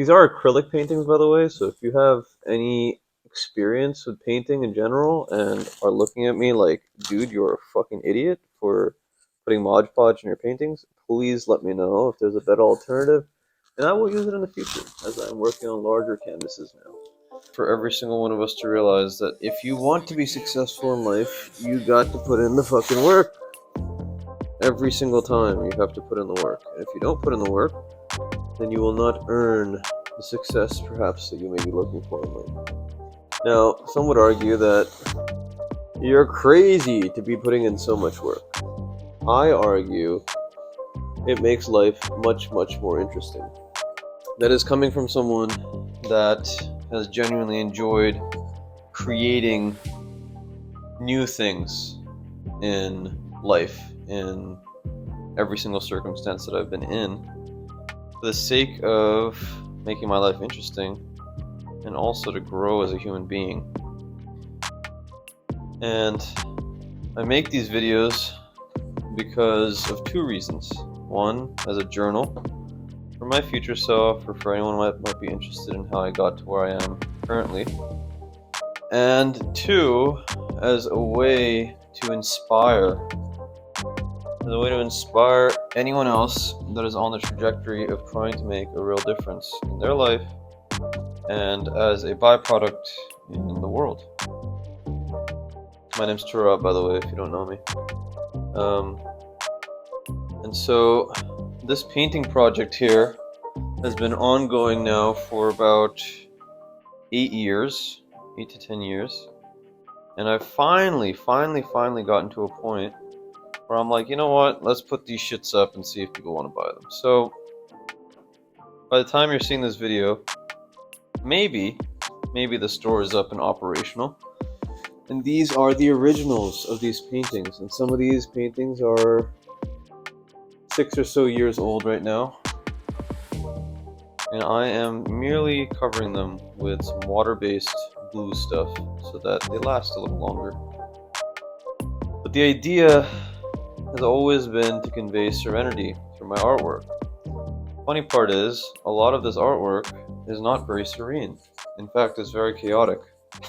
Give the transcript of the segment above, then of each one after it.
These are acrylic paintings, by the way, so if you have any experience with painting in general and are looking at me like, dude, you're a fucking idiot for putting Mod Podge in your paintings, please let me know if there's a better alternative, and I will use it in the future as I'm working on larger canvases now. For every single one of us to realize that if you want to be successful in life, you got to put in the fucking work. Every single time you have to put in the work. And if you don't put in the work, then you will not earn the success perhaps that you may be looking for in life. Now, some would argue that you're crazy to be putting in so much work. I argue it makes life much, much more interesting. That is coming from someone that has genuinely enjoyed creating new things in life, in every single circumstance that I've been in, for the sake of making my life interesting and also to grow as a human being. And I make these videos because of two reasons. One, as a journal for my future self, or for anyone who might be interested in how I got to where I am currently. And two, as a way to inspire. As a way to inspire anyone else that is on the trajectory of trying to make a real difference in their life and as a byproduct in the world. My name's Turab, by the way, if you don't know me. And so this painting project here has been ongoing now for about 8 years, 8 to 10 years. And I've finally gotten to a point where I'm like, you know what, let's put these shits up and see if people want to buy them. So by the time you're seeing this video, maybe the store is up and operational. And these are the originals of these paintings. And some of these paintings are 6 or so years old right now. And I am merely covering them with some water-based glue stuff so that they last a little longer. But the idea has always been to convey serenity through my artwork. Funny part is, a lot of this artwork is not very serene. In fact, it's very chaotic.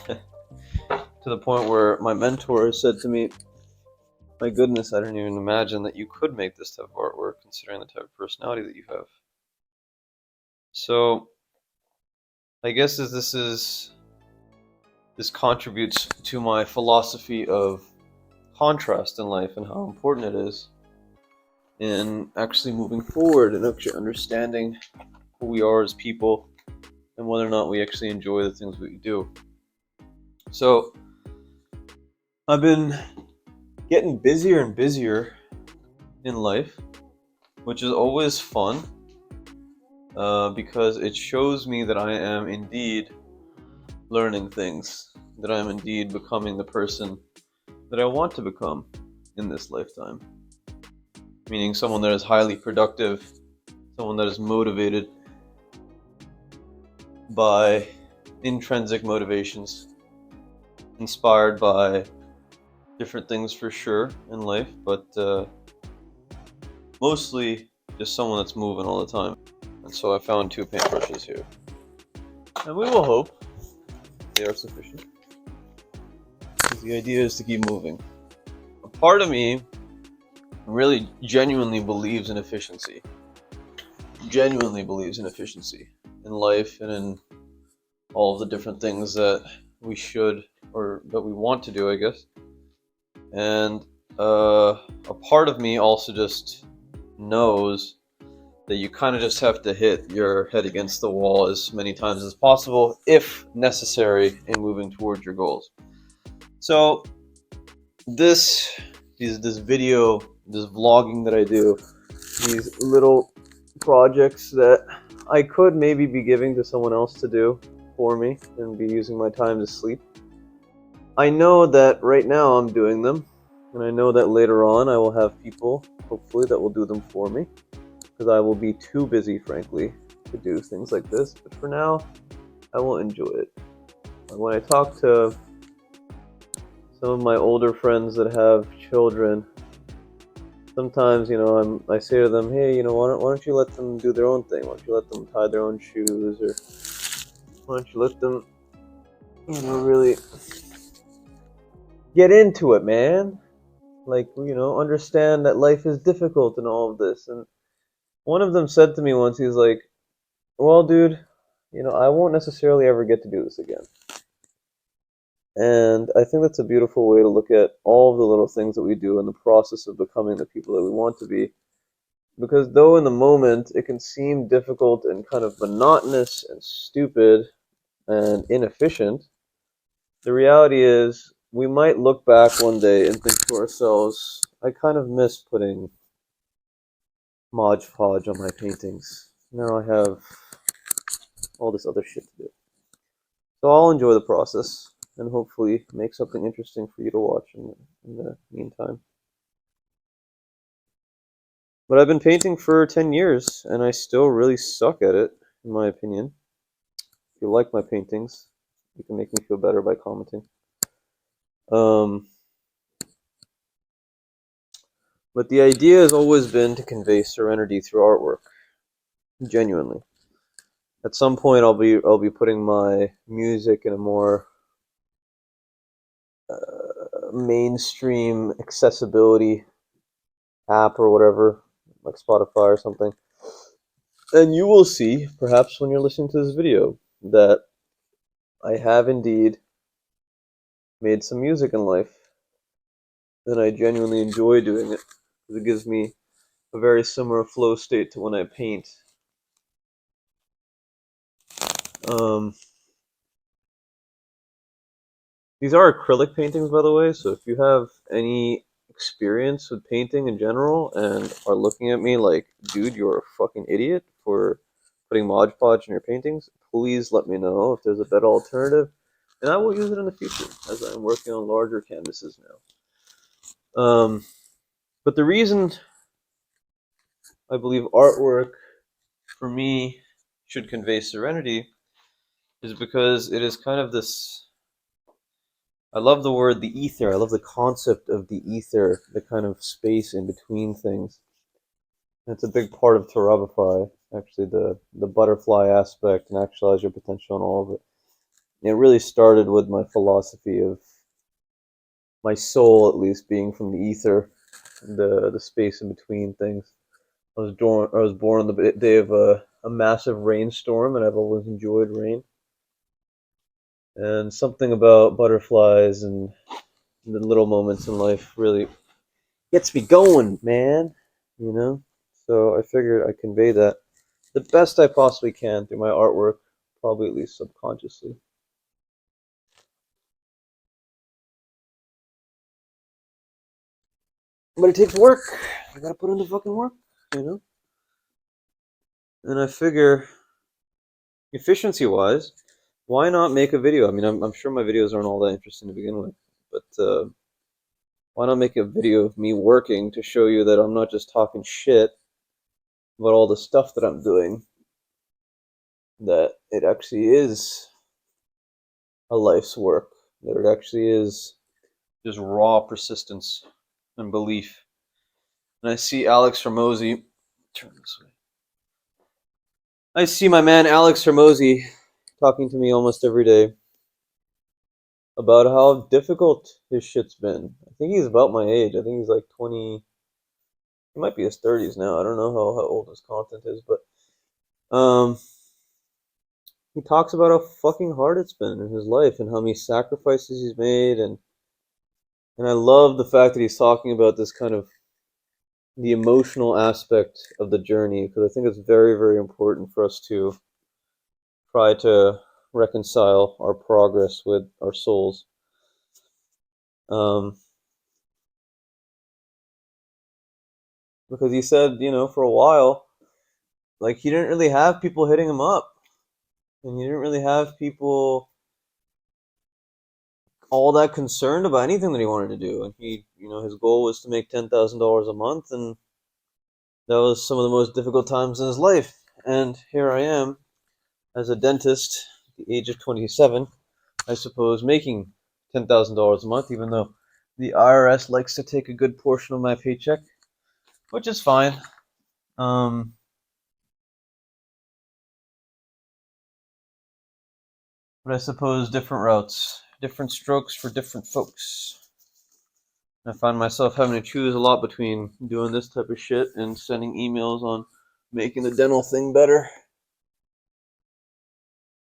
To the point where my mentor said to me, my goodness, I didn't even imagine that you could make this type of artwork considering the type of personality that you have. So I guess this contributes to my philosophy of contrast in life and how important it is in actually moving forward and actually understanding who we are as people and whether or not we actually enjoy the things we do. So I've been getting busier and busier in life, which is always fun because it shows me that I am indeed learning things, that I'm indeed becoming the person that I want to become in this lifetime. Meaning someone that is highly productive, someone that is motivated by intrinsic motivations, inspired by different things for sure in life, but mostly just someone that's moving all the time. And so I found 2 paintbrushes here. And we will hope they are sufficient. The idea is to keep moving. A part of me really genuinely believes in efficiency. Genuinely believes in efficiency in life and in all of the different things that we should or that we want to do, I guess. And a part of me also just knows that you kind of just have to hit your head against the wall as many times as possible, if necessary, in moving towards your goals. So this video, this vlogging that I do, these little projects that I could maybe be giving to someone else to do for me and be using my time to sleep. I know that right now I'm doing them, and I know that later on I will have people, hopefully, that will do them for me, because I will be too busy, frankly, to do things like this. But for now, I will enjoy it. When I talk to some of my older friends that have children, sometimes, I say to them, hey, why don't you let them do their own thing? Why don't you let them tie their own shoes, or why don't you let them, really get into it, man? Like, understand that life is difficult and all of this. And one of them said to me once, he's like, well, dude, I won't necessarily ever get to do this again. And I think that's a beautiful way to look at all of the little things that we do in the process of becoming the people that we want to be. Because though in the moment it can seem difficult and kind of monotonous and stupid and inefficient, the reality is we might look back one day and think to ourselves, I kind of miss putting Mod Podge on my paintings. Now I have all this other shit to do. So I'll enjoy the process and hopefully make something interesting for you to watch in the meantime. But I've been painting for 10 years and I still really suck at it, in my opinion. If you like my paintings, you can make me feel better by commenting. But the idea has always been to convey serenity through artwork, genuinely. At some point, I'll be putting my music in a more mainstream accessibility app or whatever, like Spotify or something. And you will see, perhaps when you're listening to this video, that I have indeed made some music in life, and I genuinely enjoy doing it because it gives me a very similar flow state to when I paint. Um, these are acrylic paintings, by the way, so if you have any experience with painting in general and are looking at me like, dude, you're a fucking idiot for putting Mod Podge in your paintings, please let me know if there's a better alternative, and I will use it in the future as I'm working on larger canvases now. But the reason I believe artwork, for me, should convey serenity is because it is kind of this. I love the word the ether. I love the concept of the ether, the kind of space in between things. It's a big part of Terravify, actually, the butterfly aspect and actualize your potential and all of it. It really started with my philosophy of my soul, at least, being from the ether, the space in between things. I was born on the day of a massive rainstorm, and I've always enjoyed rain. And something about butterflies and the little moments in life really gets me going, man. You know? So I figured I'd convey that the best I possibly can through my artwork, probably at least subconsciously. But it takes work. I gotta put in the fucking work, you know? And I figure, efficiency wise, why not make a video? I mean, I'm sure my videos aren't all that interesting to begin with, but why not make a video of me working to show you that I'm not just talking shit about all the stuff that I'm doing, that it actually is a life's work, that it actually is just raw persistence and belief. And I see Alex Hermosi, turn this way. I see my man Alex Hermosi talking to me almost every day about how difficult his shit's been. I think he's about my age. I think he's like 20. He might be his 30s now. I don't know how old his content is, but he talks about how fucking hard it's been in his life and how many sacrifices he's made, and I love the fact that he's talking about this kind of the emotional aspect of the journey, because I think it's very, very important for us to try to reconcile our progress with our souls. Um, because he said, for a while, like he didn't really have people hitting him up, and he didn't really have people all that concerned about anything that he wanted to do. And his goal was to make $10,000 a month, and that was some of the most difficult times in his life. And here I am, as a dentist, at the age of 27, I suppose, making $10,000 a month, even though the IRS likes to take a good portion of my paycheck. which is fine. But I suppose different routes, different strokes for different folks. I find myself having to choose a lot between doing this type of shit and sending emails on making the dental thing better.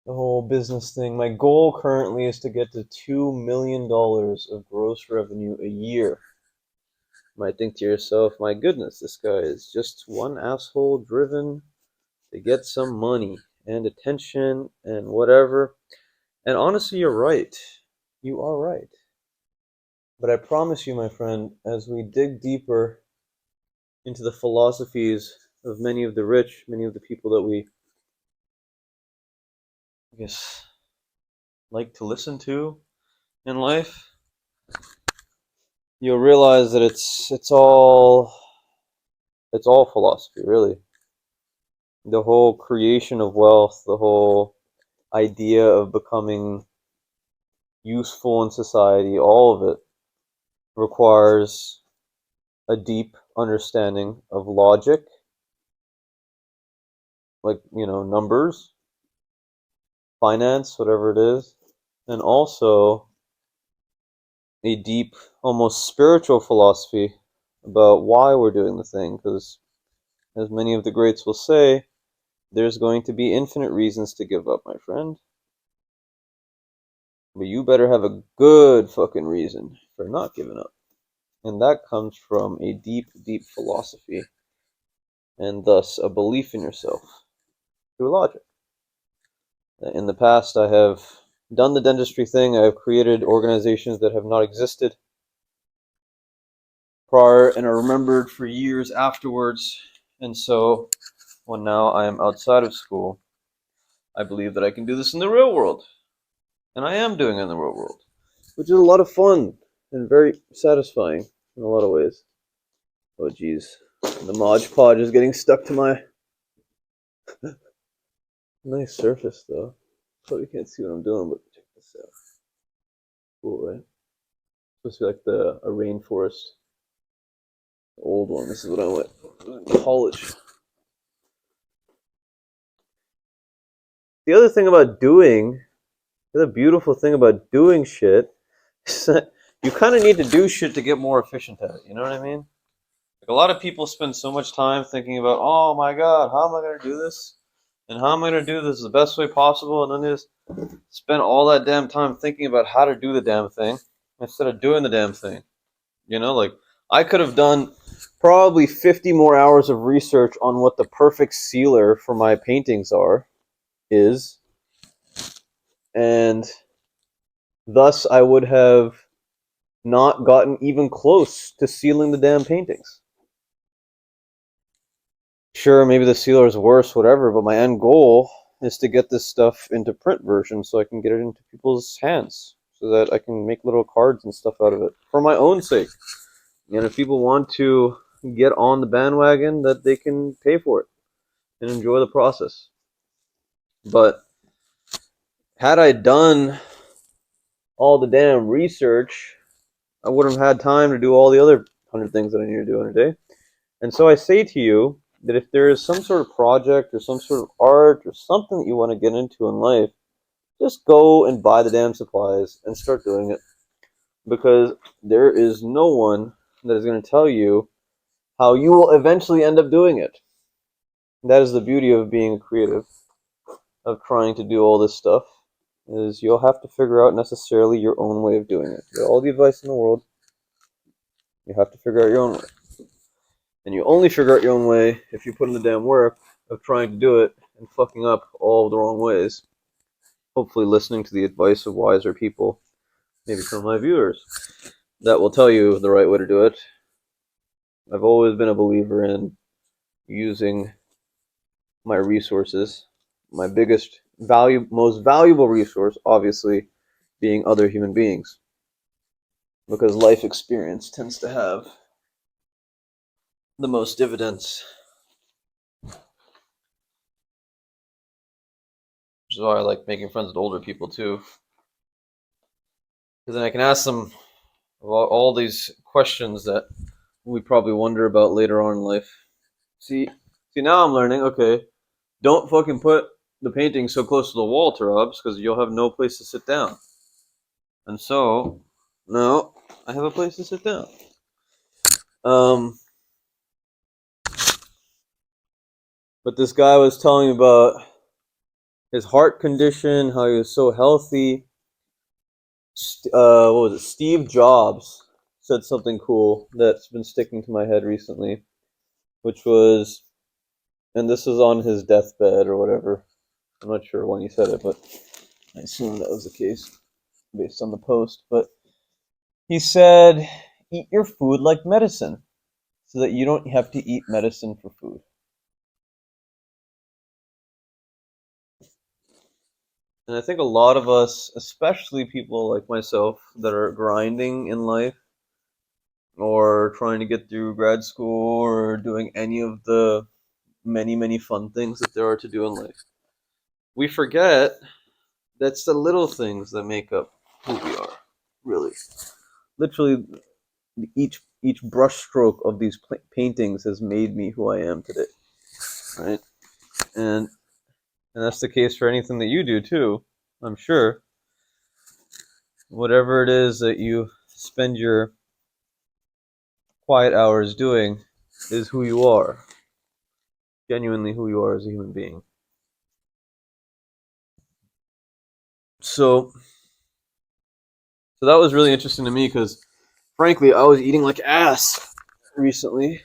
The whole business thing. My goal currently is to get to $2 million of gross revenue a year. You might think to yourself, my goodness, this guy is just one asshole driven to get some money and attention and whatever. And honestly, you're right. You are right. But I promise you, my friend, as we dig deeper into the philosophies of many of the rich, many of the people that we, I guess, like to listen to in life, you'll realize that it's all philosophy, really. The whole creation of wealth, the whole idea of becoming useful in society, all of it requires a deep understanding of logic, like, numbers, finance, whatever it is, and also a deep, almost spiritual philosophy about why we're doing the thing, because as many of the greats will say, there's going to be infinite reasons to give up, my friend. But you better have a good fucking reason for not giving up. And that comes from a deep, deep philosophy, and thus a belief in yourself through logic. In the past, I have done the dentistry thing. I have created organizations that have not existed prior and are remembered for years afterwards. And so, when now I am outside of school, I believe that I can do this in the real world. And I am doing it in the real world, which is a lot of fun and very satisfying in a lot of ways. Oh, geez. The Mod Podge is getting stuck to my nice surface, though. Probably can't see what I'm doing, but check this out. Cool, right? It's supposed to be like a rainforest. The old one. This is what I went in college. The other thing about the other beautiful thing about doing shit is that you kind of need to do shit to get more efficient at it. You know what I mean? Like, a lot of people spend so much time thinking about, oh my god, how am I going to do this? And how am I going to do this the best way possible? And then they just spend all that damn time thinking about how to do the damn thing instead of doing the damn thing. Like, I could have done probably 50 more hours of research on what the perfect sealer for my paintings is, and thus I would have not gotten even close to sealing the damn paintings. Sure, maybe the sealer is worse, whatever, but my end goal is to get this stuff into print version so I can get it into people's hands so that I can make little cards and stuff out of it for my own sake. And if people want to get on the bandwagon, that they can pay for it and enjoy the process. But had I done all the damn research, I wouldn't have had time to do all the other 100 things that I need to do in a day. And so I say to you that if there is some sort of project or some sort of art or something that you want to get into in life, just go and buy the damn supplies and start doing it. Because there is no one that is going to tell you how you will eventually end up doing it. That is the beauty of being a creative, of trying to do all this stuff, is you'll have to figure out necessarily your own way of doing it. You get all the advice in the world, you have to figure out your own way. And you only figure out your own way if you put in the damn work of trying to do it and fucking up all the wrong ways. Hopefully listening to the advice of wiser people, maybe some of my viewers, that will tell you the right way to do it. I've always been a believer in using my resources. My most valuable resource, obviously, being other human beings. Because life experience tends to have the most dividends. Which is why I like making friends with older people too. Because then I can ask them all these questions that we probably wonder about later on in life. See, now I'm learning. Okay, don't fucking put the painting so close to the wall, Tarabs, because you'll have no place to sit down. And so, no, I have a place to sit down. Um, but this guy was telling me about his heart condition, how he was so healthy. What was it? Steve Jobs said something cool that's been sticking to my head recently, which was, and this is on his deathbed or whatever. I'm not sure when he said it, but I assume that was the case based on the post. But he said, eat your food like medicine so that you don't have to eat medicine for food. And I think a lot of us, especially people like myself that are grinding in life or trying to get through grad school or doing any of the many, many fun things that there are to do in life, we forget that's the little things that make up who we are, really. Literally, each brushstroke of these paintings has made me who I am today, right? And that's the case for anything that you do too, I'm sure. Whatever it is that you spend your quiet hours doing is who you are, genuinely who you are as a human being. So that was really interesting to me because, frankly, I was eating like ass recently.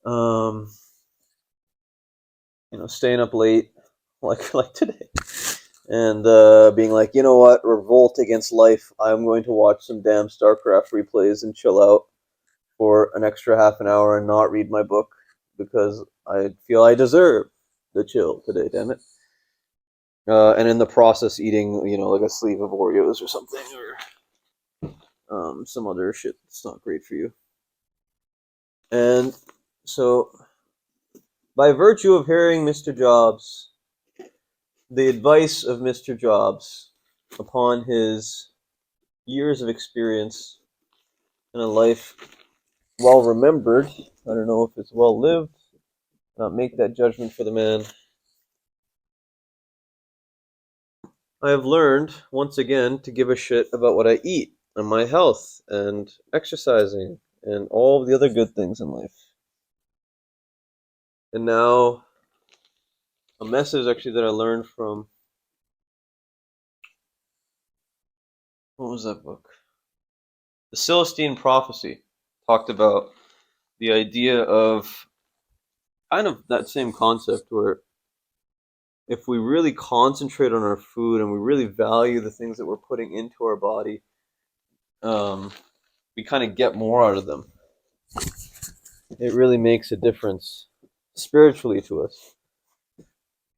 Um, staying up late, like today, and being like, you know what, revolt against life. I'm going to watch some damn StarCraft replays and chill out for an extra half an hour and not read my book because I feel I deserve the chill today. Damn it. And in the process, eating, like a sleeve of Oreos or something, or some other shit that's not great for you. And so, by virtue of hearing Mr. Jobs, the advice of Mr. Jobs, upon his years of experience in a life well remembered, I don't know if it's well lived, not make that judgment for the man. I have learned, once again, to give a shit about what I eat and my health and exercising and all the other good things in life. And now, a message actually that I learned from, what was that book? The Celestine Prophecy talked about the idea of kind of that same concept where if we really concentrate on our food and we really value the things that we're putting into our body, we kind of get more out of them. It really makes a difference spiritually to us.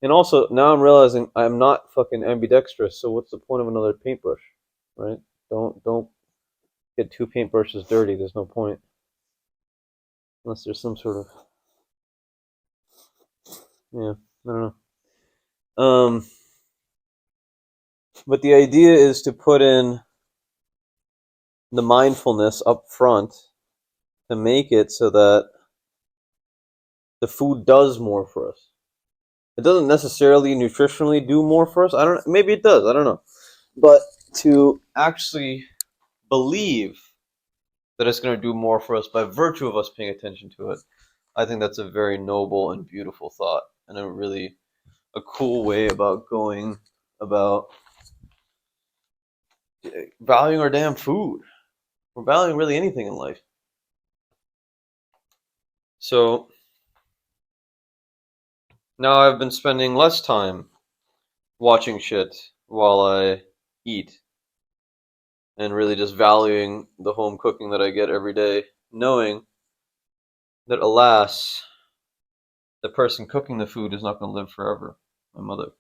And also, now I'm realizing I'm not fucking ambidextrous, so what's the point of another paintbrush, right? Don't get two paintbrushes dirty. There's no point. Unless there's some sort of, yeah, I don't know. But the idea is to put in the mindfulness up front to make it so that the food does more for us. It doesn't necessarily nutritionally do more for us. I don't. Maybe it does. I don't know. But to actually believe that it's going to do more for us by virtue of us paying attention to it, I think that's a very noble and beautiful thought, and a cool way about going about valuing our damn food. We're valuing really anything in life. So now I've been spending less time watching shit while I eat and really just valuing the home cooking that I get every day, knowing that, alas, the person cooking the food is not going to live forever, my mother.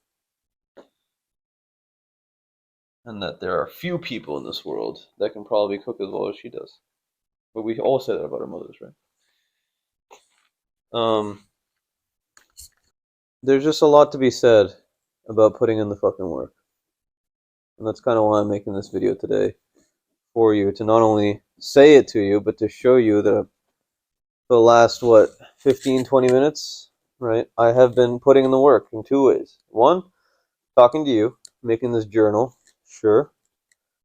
And that there are few people in this world that can probably cook as well as she does. But we all say that about our mothers, right? There's just a lot to be said about putting in the fucking work. And that's kind of why I'm making this video today, for you to not only say it to you, but to show you that for the last, 15, 20 minutes, right, I have been putting in the work in two ways. One, talking to you, making this journal, sure.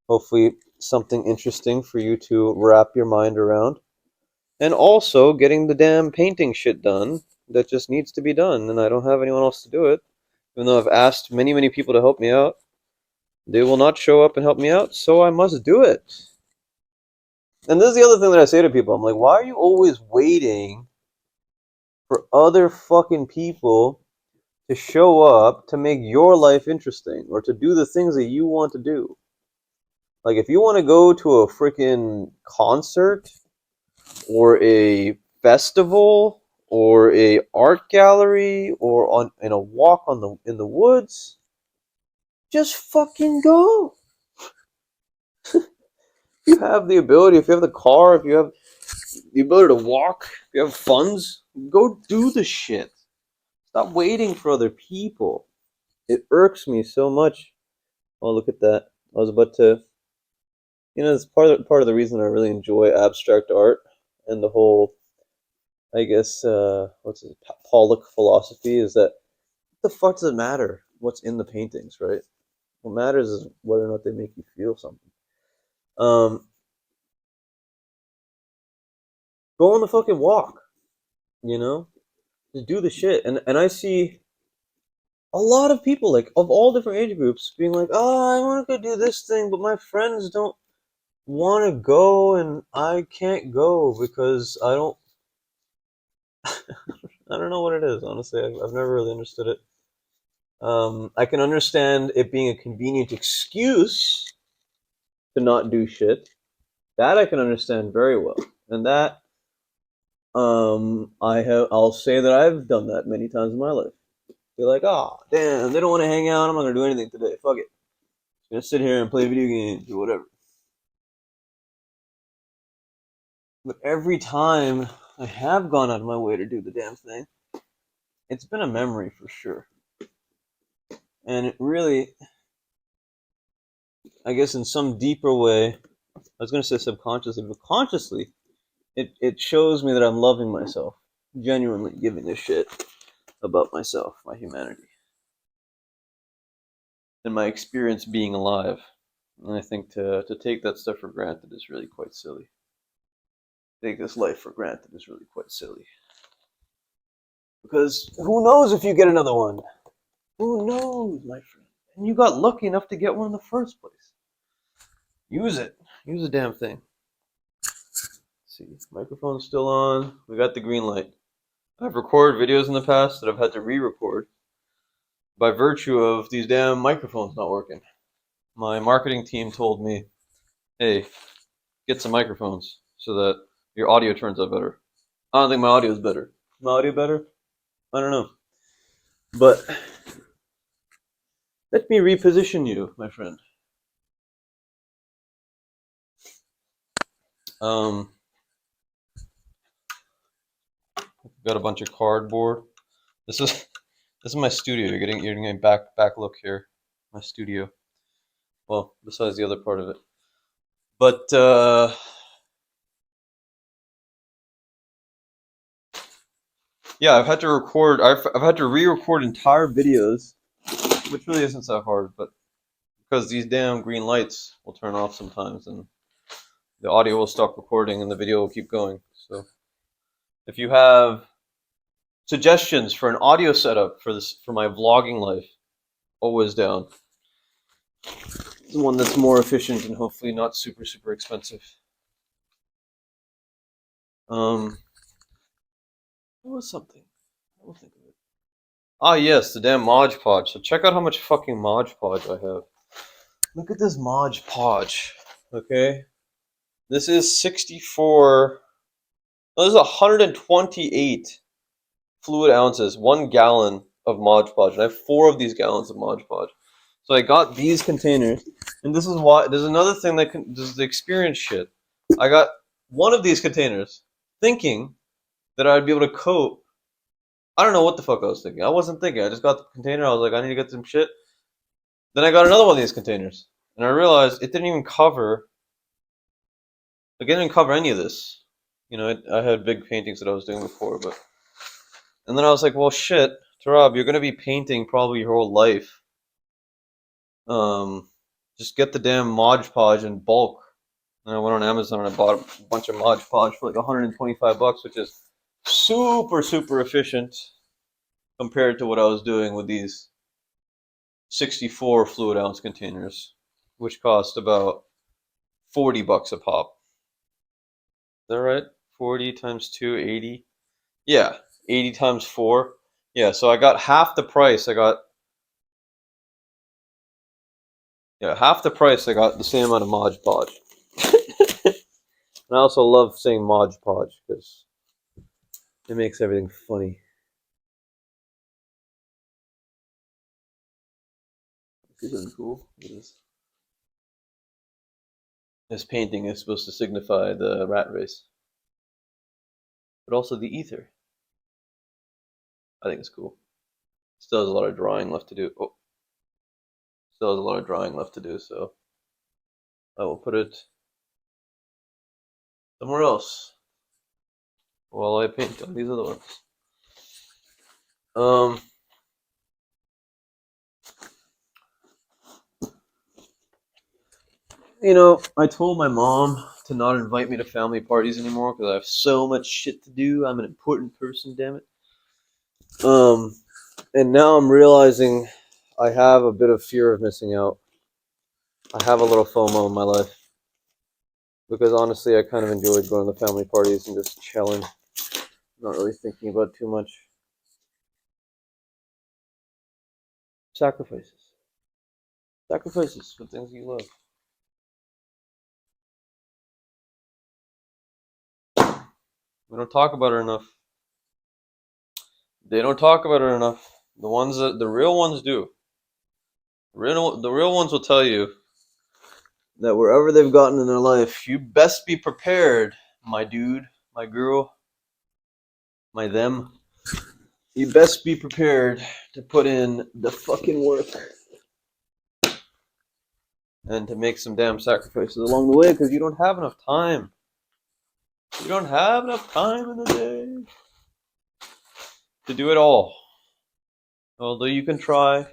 Hopefully, something interesting for you to wrap your mind around. And also getting the damn painting shit done that just needs to be done, and I don't have anyone else to do it. Even though I've asked many, many people to help me out, they will not show up and help me out, so I must do it. And this is the other thing that I say to people. I'm like, why are you always waiting for other fucking people to show up to make your life interesting or to do the things that you want to do? Like, if you want to go to a freaking concert or a festival or a art gallery or on in a walk on the in the woods, just fucking go. If you have the ability, if you have the car, if you have the ability to walk, if you have funds, go do the shit. Stop waiting for other people. It irks me so much. Oh, look at that. I was about to, it's part of the reason I really enjoy abstract art and the whole, I guess, what's it, Pollock philosophy is that what the fuck does it matter what's in the paintings, right? What matters is whether or not they make you feel something. Um, Go on the fucking walk, you know? Just do the shit. And I see a lot of people, like, of all different age groups, being like, oh, I want to go do this thing, but my friends don't want to go, and I can't go because I don't know what it is, honestly. I've never really understood it. I can understand it being a convenient excuse to not do shit. That I can understand very well. And that, I'll say that I've done that many times in my life. Be like, oh, damn, they don't want to hang out. I'm not going to do anything today. Fuck it. I'm going to sit here and play video games or whatever. But every time I have gone out of my way to do the damn thing, it's been a memory for sure. And it really, I guess in some deeper way, I was going to say subconsciously, but consciously, it shows me that I'm loving myself, genuinely giving a shit about myself, my humanity, and my experience being alive. And I think to take that stuff for granted is really quite silly. Take this life for granted is really quite silly. Because who knows if you get another one? Who knows, my friend? And you got lucky enough to get one in the first place. Use it. Use the damn thing. Let's see, microphone's still on. We got the green light. I've recorded videos in the past that I've had to re-record by virtue of these damn microphones not working. My marketing team told me, hey, get some microphones so that your audio turns out better. I don't think my audio is better. My audio better? I don't know. But let me reposition you, my friend. Got a bunch of cardboard. This is my studio. You're getting a back look here. My studio. Well, besides the other part of it. But yeah, I've had to record. I've had to re-record entire videos, which really isn't so hard, but because these damn green lights will turn off sometimes, and the audio will stop recording, and the video will keep going. So, if you have suggestions for an audio setup for my vlogging life, always down. One that's more efficient and hopefully not super super expensive. What was something? I will think of it. Ah, yes, the damn Mod Podge. So check out how much fucking Mod Podge I have. Look at this Mod Podge. Okay, this is 64. No, this is 128 fluid ounces, 1 gallon of Mod Podge. And I have 4 of these gallons of Mod Podge. So I got these containers, and this is why. There's another thing this is the experience shit. I got one of these containers, thinking that I'd be able to coat. I don't know what the fuck I was thinking. I wasn't thinking. I just got the container. I was like, I need to get some shit. Then I got another one of these containers, and I realized it didn't even cover I didn't cover any of this. You know, I had big paintings that I was doing before, but and then I was like, well, shit, Tarab, you're gonna be painting probably your whole life. Um, just get the damn Mod Podge in bulk. And I went on Amazon and I bought a bunch of Mod Podge for like 125 bucks, which is super efficient compared to what I was doing with these 64 fluid ounce containers, which cost about 40 bucks a pop. Is that right? 40 times 2, 80. Yeah, 80 times 4. Yeah, so I got half the price. I got half the price. I got the same amount of Mod Podge. And I also love saying Mod Podge because it makes everything funny. This isn't cool. This painting is supposed to signify the rat race, but also the ether. I think it's cool. Still has a lot of drawing left to do. Oh, still has a lot of drawing left to do, so I will put it somewhere else while I paint on these other ones. Um, I told my mom to not invite me to family parties anymore because I have so much shit to do. I'm an important person, damn it. And now I'm realizing I have a bit of fear of missing out. I have a little FOMO in my life because honestly, I kind of enjoyed going to family parties and just chilling, not really thinking about too much. Sacrifices. Sacrifices for things you love. We don't talk about it enough. They don't talk about it enough. The real ones do. The real ones will tell you that wherever they've gotten in their life, you best be prepared, my dude, my girl, my them. You best be prepared to put in the fucking work and to make some damn sacrifices along the way because you don't have enough time. You don't have enough time in the day to do it all. Although you can try.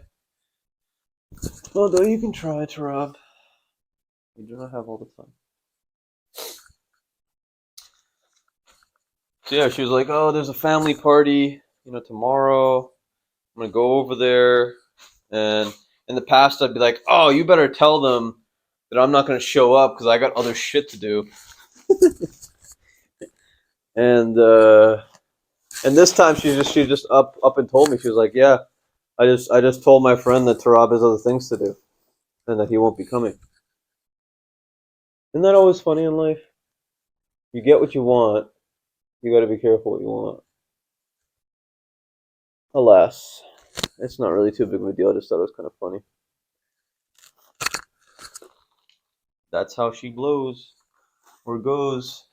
Although you can try to rob. You do not have all the time. So yeah, she was like, "Oh, there's a family party, tomorrow. I'm gonna go over there." And in the past, I'd be like, "Oh, you better tell them that I'm not gonna show up because I got other shit to do." And and this time, she just up and told me. She was like, "Yeah, I just told my friend that Tarab has other things to do and that he won't be coming." Isn't that always funny in life? You get what you want. You got to be careful what you want. Alas, it's not really too big of a deal. I just thought it was kind of funny. That's how she blows or goes.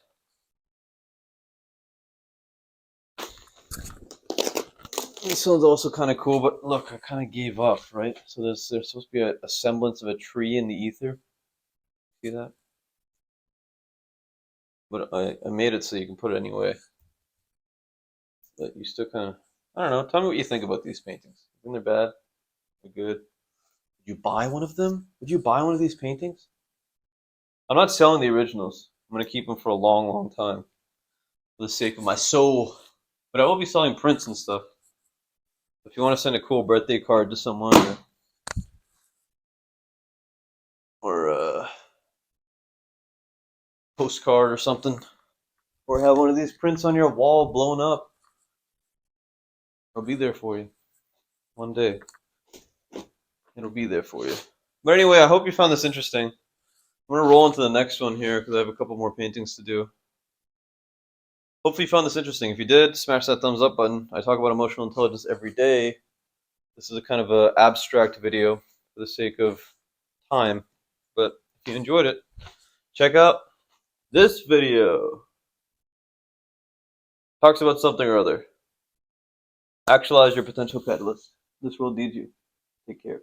This one's also kind of cool, but look, I kind of gave up, right? So there's supposed to be a semblance of a tree in the ether. See that? But I made it so you can put it anyway. But you still kind of, I don't know. Tell me what you think about these paintings. You think they're bad? They're good? Would you buy one of them? Would you buy one of these paintings? I'm not selling the originals. I'm going to keep them for a long time for the sake of my soul. But I will be selling prints and stuff. If you want to send a cool birthday card to someone or a postcard or something, or have one of these prints on your wall blown up, I'll be there for you. One day. It'll be there for you. But anyway, I hope you found this interesting. I'm going to roll into the next one here because I have a couple more paintings to do. Hopefully you found this interesting. If you did, smash that thumbs up button. I talk about emotional intelligence every day. This is a kind of an abstract video for the sake of time. But if you enjoyed it, check out this video. Talks about something or other. Actualize your potential catalyst. This world needs you. Take care.